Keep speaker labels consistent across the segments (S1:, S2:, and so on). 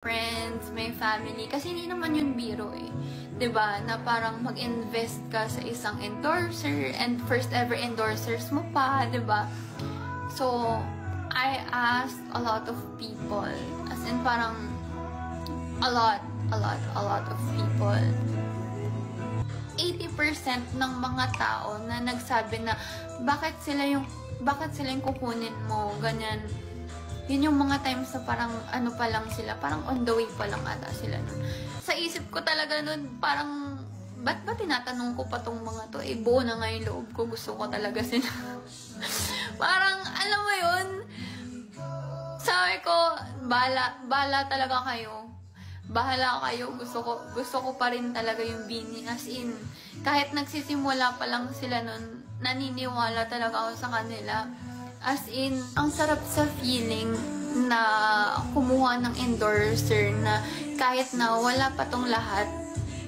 S1: friends, may family. Kasi hindi naman yun biro eh. 'Di ba? Na parang mag-invest ka sa isang endorser and first ever endorsers mo pa, 'di ba? So, I asked a lot of people. As in parang a lot of people. 80% ng mga tao na nagsabi na bakit sila yung kukunin mo, ganyan. Yun yung mga times na parang ano pa lang sila, parang on the way pa lang ata sila nun. Sa isip ko talaga nun, parang ba't ba tinatanong ko pa tong mga to? Eh, buo na nga yung loob ko, gusto ko talaga sila. Parang, alam mo yun, sabi ko, bala talaga kayo. Bahala kayo, gusto ko pa rin talaga yung Bini. As in, kahit nagsisimula pa lang sila nun, naniniwala talaga ako sa kanila. As in, ang sarap sa feeling na kumuha ng endorser na kahit na wala pa tong lahat,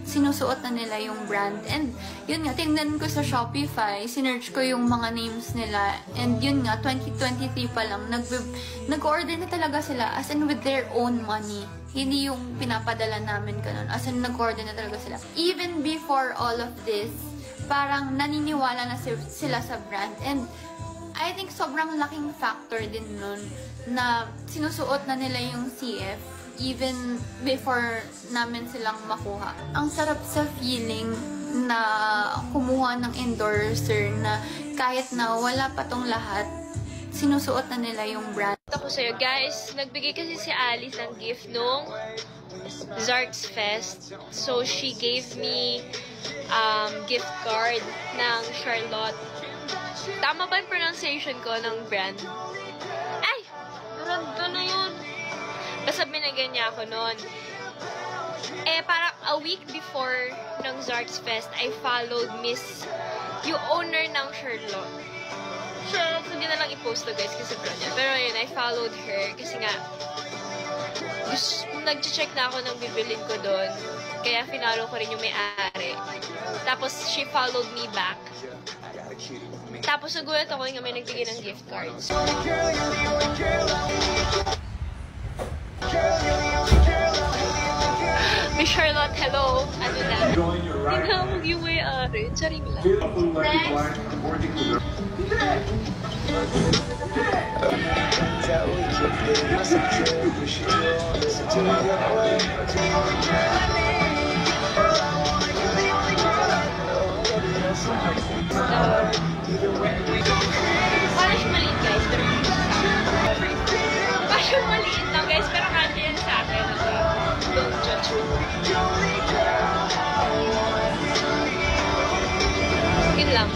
S1: sinusuot na nila yung brand. And yun nga, tingnan ko sa Shopify, sinerch ko yung mga names nila. And yun nga, 2023 pa lang, nag-order na talaga sila as in with their own money. Hindi yung pinapadala namin ganun. As in, nag-order na talaga sila. Even before all of this, parang naniniwala na sila sa brand. And I think sobrang laking factor din nun na sinusuot na nila yung CF even before namin silang makuha. Ang sarap sa feeling na kumuha ng endorser na kahit na wala pa tong lahat, sinusuot na nila yung brand.
S2: Ako sa'yo, guys, nagbigay kasi si Alice ng gift nung Zarts Fest. So, she gave me gift card ng Charlotte. Tama ba yung pronunciation ko ng brand? Ay! Narando na yun. Basta binigyan niya ako nun. Eh, parang a week before ng Zarts Fest, I followed yung owner ng Charlotte. So, hindi na lang i-post to guys kasi brand niya. Pero yun, I followed her kasi nga, nag-check na ako ng bibilin ko doon. Kaya finalo ko rin yung may-ari. Tapos, she followed me back. Tapos, nagulat ako nga may nagbigay ng gift cards. Miss Charlotte, hello. Ano na? Tinawag yung may-ari. Charing lang. Next. Parang siya maliit guys, pero parang siya maliit lang guys, pero kanya yan sa akin. Don't judge me. Yun lang.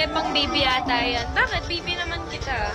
S2: Pang baby ata yan. Bakit? Baby naman kita.